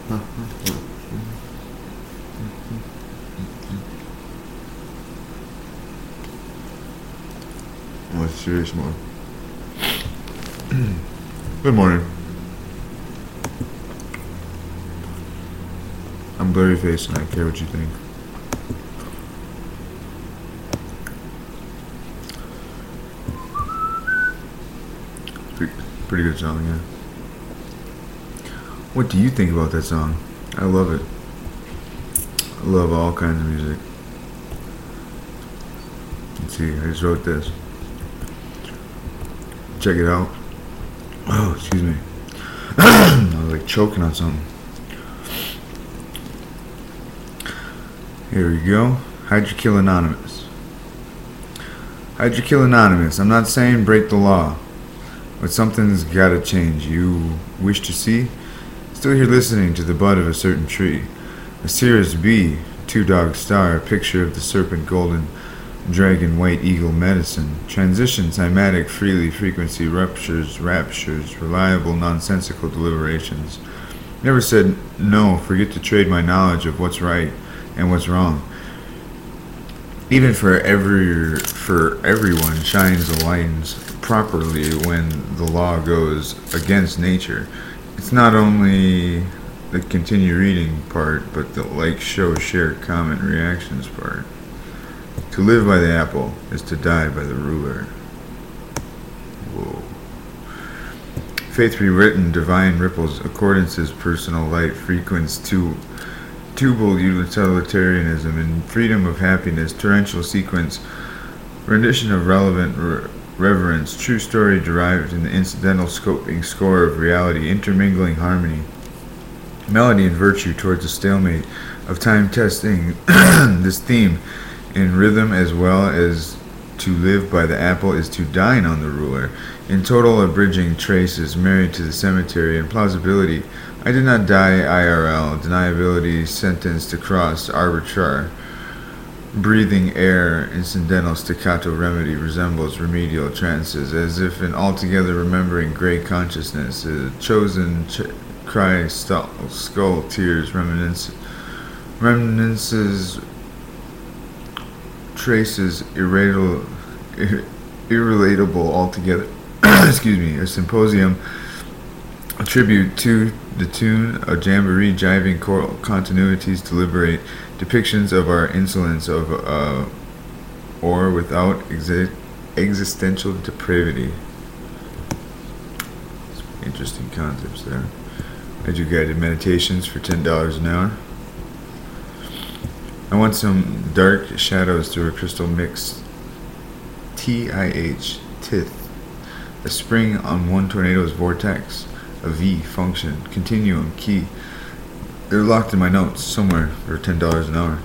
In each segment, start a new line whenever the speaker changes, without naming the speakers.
Oh, serious mode. Good morning. I'm blurry faced and I care what you think. Pretty good song, yeah. What do you think about that song? I love it. I love all kinds of music. Let's see, I just wrote this. Check it out. Oh, excuse me. I was like choking on something. Here we go. How'd you kill Anonymous? How'd you kill Anonymous? I'm not saying break the law, but something's gotta change. You wish to see? Still here listening to the bud of a certain tree. A Sirius B, two-dog star, a picture of the serpent golden dragon white eagle medicine. Transition, cymatic, freely, frequency, ruptures, raptures, reliable, nonsensical deliberations. Never said no, forget to trade my knowledge of what's right and what's wrong. Even for everyone shines the lines properly when the law goes against nature. It's not only the continue reading part, but the like, show, share, comment, reactions part. To live by the apple is to die by the ruler. Whoa. Faith rewritten, divine ripples, accordances, personal light, frequency, tubal utilitarianism, and freedom of happiness, torrential sequence, rendition of relevant reverence, true story derived in the incidental scoping score of reality, intermingling harmony, melody and virtue towards a stalemate of time testing this theme in rhythm, as well as to live by the apple is to dine on the ruler. In total abridging traces, married to the cemetery, and plausibility, I did not die IRL, deniability, sentenced to cross, arbitrar, breathing air, incidental staccato remedy resembles remedial trances, as if in altogether remembering grey consciousness, a chosen cry, skull, tears, reminiscences, traces, irrelatable altogether. Excuse me, a symposium, a tribute to the tune, a jamboree, jiving choral continuities deliberate, depictions of our insolence of or without existential depravity. Some interesting concepts there. Edu-guided meditations for $10 an hour. I want some dark shadows through a crystal mix. TIH, tith. A spring on one tornado's vortex. A V function. Continuum, key. They're locked in my notes somewhere for $10 an hour.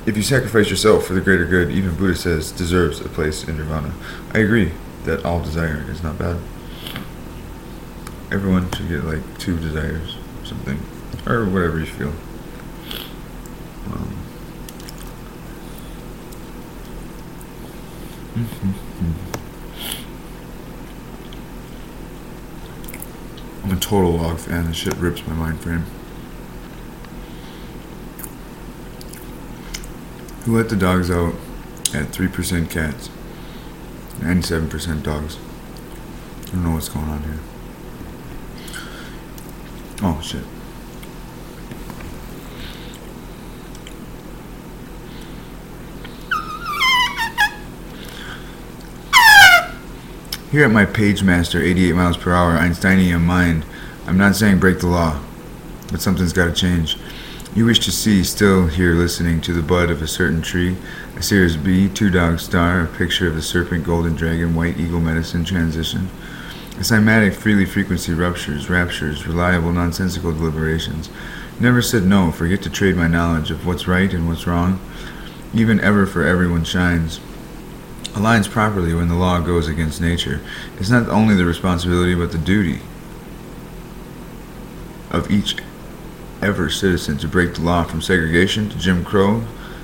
If you sacrifice yourself for the greater good, even Buddha says, deserves a place in nirvana. I agree that all desire is not bad. Everyone should get like 2 desires or something. Or whatever you feel. I'm a total log fan. This shit rips my mind frame. Who let the dogs out at 3% cats, 97% dogs? I don't know what's going on here. Oh shit. Here at my page master, 88 miles per hour, Einsteinian mind, I'm not saying break the law, but something's got to change. You wish to see, still here listening to the bud of a certain tree, a Sirius B, two-dog star, a picture of the serpent, golden dragon, white eagle medicine transition, a cymatic freely frequency ruptures, raptures, reliable nonsensical deliberations. Never said no, forget to trade my knowledge of what's right and what's wrong, even ever for everyone shines. Aligns properly when the law goes against nature. It's not only the responsibility but the duty of each ever citizen to break the law, from segregation to Jim Crow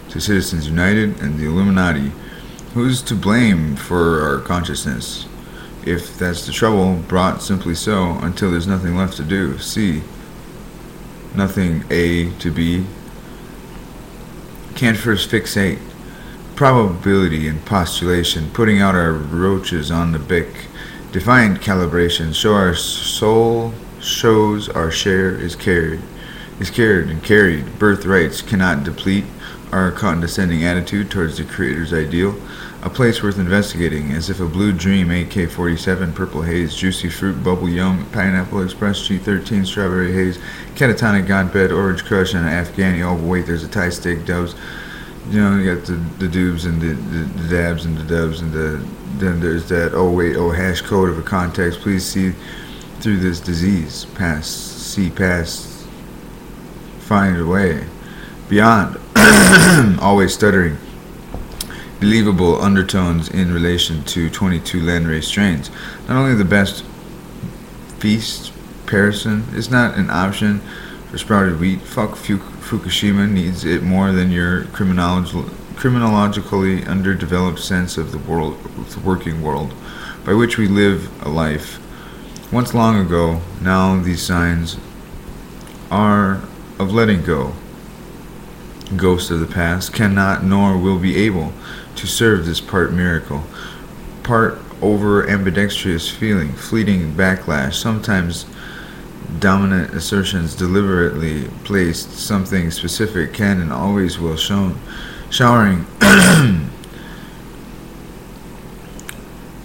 to Citizens United and the Illuminati. Who's to blame for our consciousness? If that's the trouble, brought simply so, until there's nothing left to do. See, nothing A to B. Can't first fixate probability and postulation, putting out our roaches on the bick. Defiant calibration, show our soul shows our share is cared and carried. Birthrights cannot deplete our condescending attitude towards the Creator's ideal. A place worth investigating, as if a blue dream, AK-47, purple haze, juicy fruit, bubble yum, pineapple express, G13, strawberry haze, catatonic god bed, orange crush, and an Afghani. Oh wait, there's a Thai steak doves. You know, you got the dubs and the dabs and the dubs and then there's that hash code of a context. Please see through this disease, see past, find a way beyond. Always stuttering. Believable undertones in relation to 22 landrace strains. Not only the best feast parison is not an option for sprouted wheat. Fuck Fukushima needs it more than your criminologically underdeveloped sense of the world, the working world, by which we live a life. Once long ago, now these signs are of letting go. Ghosts of the past cannot nor will be able to serve this part miracle, part over ambidextrous feeling, fleeting backlash, sometimes dominant assertions deliberately placed, something specific can and always will showering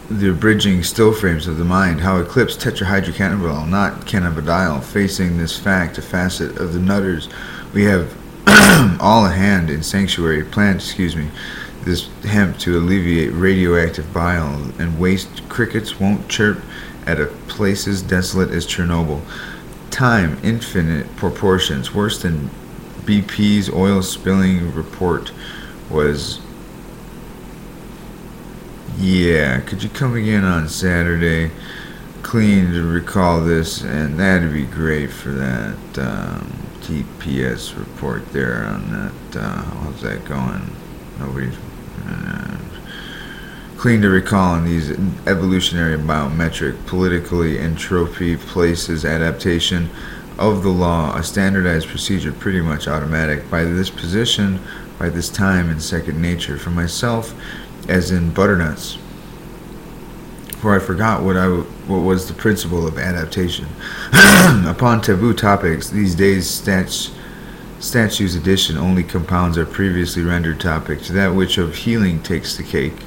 the bridging still frames of the mind, how eclipse tetrahydrocannabinol, not cannabidiol, facing this fact, a facet of the nutters. We have all a hand in sanctuary plant, this hemp to alleviate radioactive bile, and waste crickets won't chirp at a place as desolate as Chernobyl. Time, infinite proportions, worse than BP's oil spilling report was. Yeah, could you come again on Saturday? Clean to recall this, and that'd be great for that TPS report there on that. How's that going? Nobody's. Clean to recall in these evolutionary biometric, politically entropy places adaptation of the law, a standardized procedure pretty much automatic, by this position, by this time in second nature, for myself as in butternuts. For I forgot what was the principle of adaptation. Upon taboo topics, these days statues addition only compounds our previously rendered topic to that which of healing takes the cake.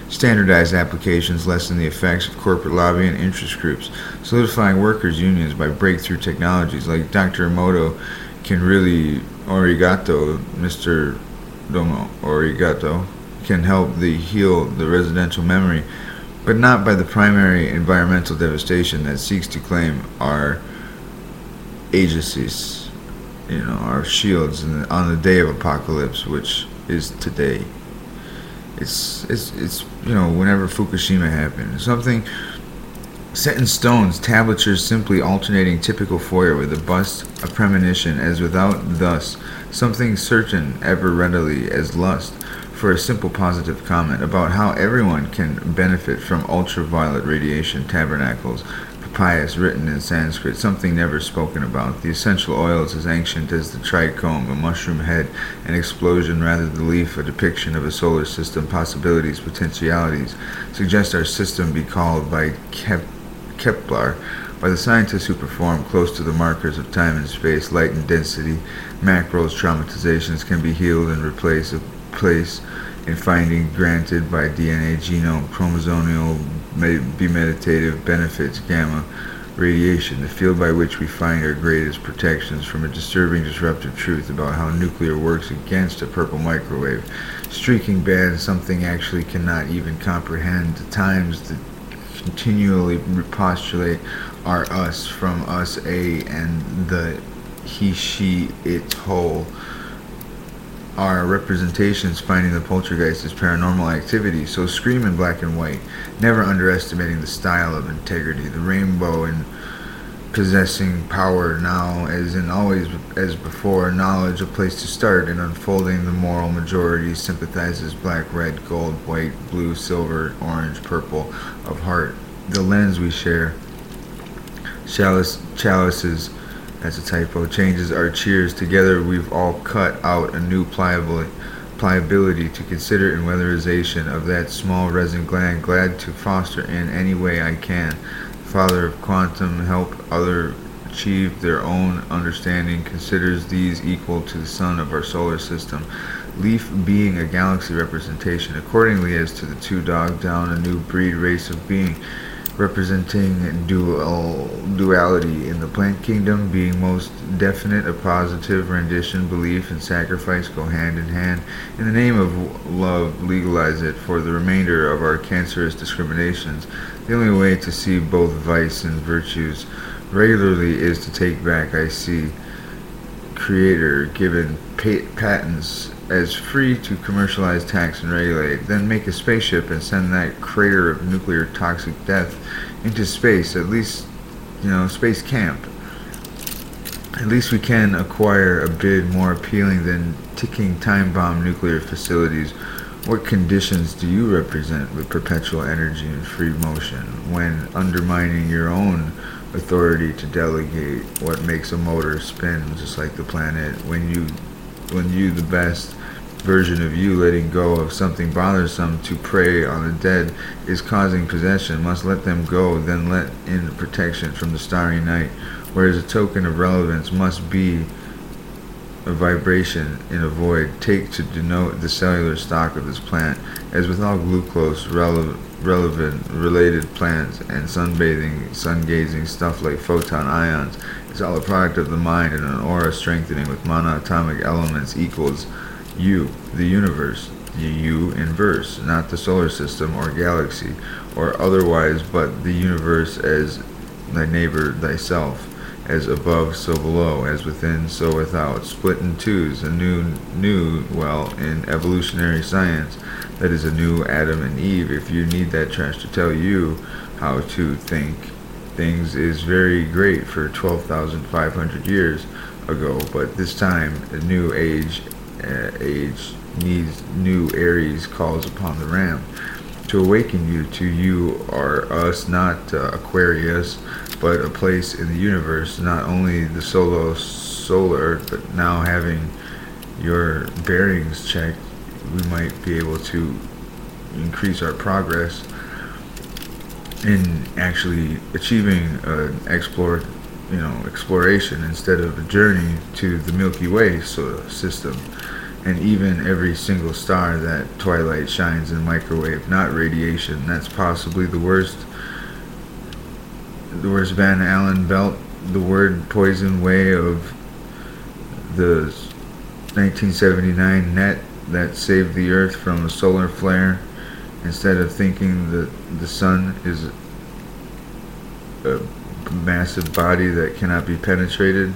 Standardized applications lessen the effects of corporate lobby and interest groups, solidifying workers' unions by breakthrough technologies like Dr. Emoto can really Mr. Domo Origato can help heal the residential memory, but not by the primary environmental devastation that seeks to claim our agencies, our shields on the day of apocalypse, which is today. It's whenever Fukushima happened, something set in stones, tablatures simply alternating typical foyer with a bust, a premonition as without thus, something certain ever readily as lust, for a simple positive comment about how everyone can benefit from ultraviolet radiation, tabernacles, papayas written in Sanskrit, something never spoken about, the essential oils as ancient as the trichome, a mushroom head, an explosion rather the leaf, a depiction of a solar system, possibilities, potentialities, suggest our system be called by Kepler, by the scientists who perform close to the markers of time and space, light and density, macros, traumatizations can be healed and replace a place in finding granted by DNA, genome, chromosomal, bimeditative benefits, gamma radiation, the field by which we find our greatest protections from a disturbing, disruptive truth about how nuclear works against a purple microwave, streaking band, something actually cannot even comprehend. The times that continually repostulate are us, from us a, and the he, she, it whole. Are representations finding the poltergeist as paranormal activity, so scream in black and white, never underestimating the style of integrity, the rainbow in possessing power now as in always as before, knowledge a place to start in unfolding the moral majority sympathizes black, red, gold, white, blue, silver, orange, purple of heart, the lens we share, chalices That's a typo. Changes our cheers. Together we've all cut out a new pliability to consider in weatherization of that small resin gland, glad to foster in any way I can. Father of quantum, help other achieve their own understanding, considers these equal to the sun of our solar system. Leaf being a galaxy representation, accordingly as to the two dog down a new breed race of being, representing duality in the plant kingdom, being most definite. A positive rendition, belief, and sacrifice go hand in hand. In the name of love, legalize it for the remainder of our cancerous discriminations. The only way to see both vice and virtues regularly is to take back, I see, creator given patents as free to commercialize, tax, and regulate, then make a spaceship and send that crater of nuclear toxic death into space, at least, space camp. At least we can acquire a bid more appealing than ticking time bomb nuclear facilities. What conditions do you represent with perpetual energy and free motion when undermining your own authority to delegate what makes a motor spin just like the planet? When you, the best version of you, letting go of something bothersome to prey on the dead is causing possession, must let them go, then let in protection from the starry night, whereas a token of relevance must be a vibration in a void. Take to denote the cellular stock of this plant, as with all glucose relevant related plants and sunbathing, sun-gazing stuff like photon ions. It's all a product of the mind, and an aura strengthening with monoatomic elements equals you, the universe, the you in verse, not the solar system or galaxy or otherwise, but the universe as thy neighbor, thyself, as above so below, as within so without, split in twos, a well, in evolutionary science, that is a new Adam and Eve. If you need that trash to tell you how to think things, is very great for 12,500 years ago, but this time a new age needs new Aries calls upon the ram to awaken you to you are us, not Aquarius, but a place in the universe, not only the solar, but now having your bearings checked, we might be able to increase our progress in actually achieving an exploration instead of a journey to the Milky Way system. And even every single star that twilight shines in microwave, not radiation. That's possibly the worst Van Allen belt, the word poison way of the 1979 net that saved the earth from a solar flare. Instead of thinking that the sun is a massive body that cannot be penetrated,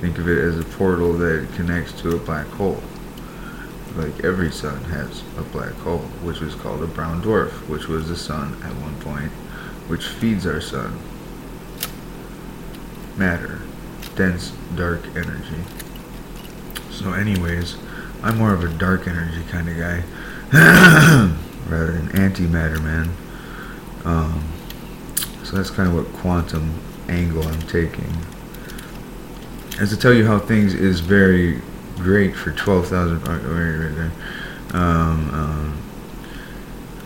think of it as a portal that connects to a black hole. Like every sun has a black hole, which was called a brown dwarf, which was the sun at one point, which feeds our sun. Matter, dense, dark energy. So anyways, I'm more of a dark energy kind of guy, rather than antimatter, man. So that's kind of what quantum angle I'm taking. As to tell you how things is very great for 12,000 right there.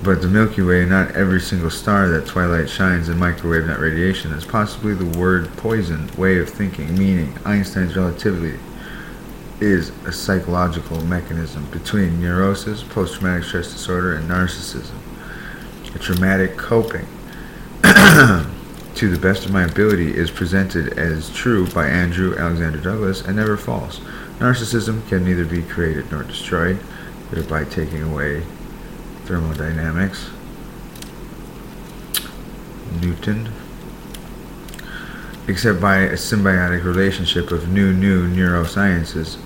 But the Milky Way, not every single star that twilight shines in microwave, not radiation, is possibly the word poison way of thinking, meaning Einstein's relativity is a psychological mechanism between neurosis, post-traumatic stress disorder, and narcissism. A traumatic coping, to the best of my ability, is presented as true by Andrew Alexander Douglas and never false. Narcissism can neither be created nor destroyed, thereby taking away thermodynamics. Newton. Except by a symbiotic relationship of new neurosciences,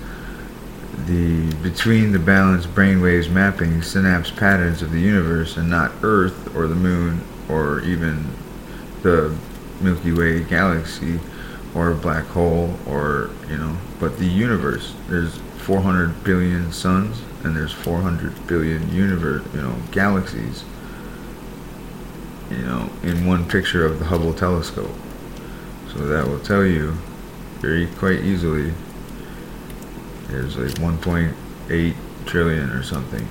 between the balanced brainwaves mapping synapse patterns of the universe, and not Earth or the Moon or even the Milky Way galaxy or a black hole, or but the universe. There's 400 billion suns and there's 400 billion galaxies in one picture of the Hubble telescope. So that will tell you very quite easily. There's like 1.8 trillion or something.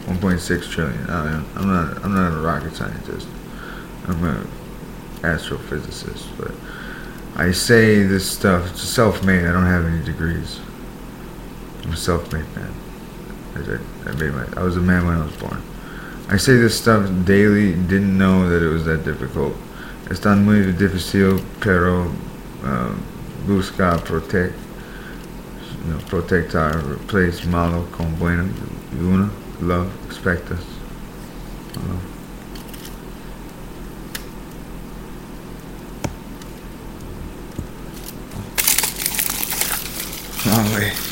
1.6 trillion. I'm not a rocket scientist. I'm a astrophysicist, but I say this stuff. It's self-made. I don't have any degrees. I'm a self-made man. I was a man when I was born. I say this stuff daily. Didn't know that it was that difficult. Es tan muy difícil, pero busca protectar, replace malo con bueno. Una, love, expect us. Wrong way.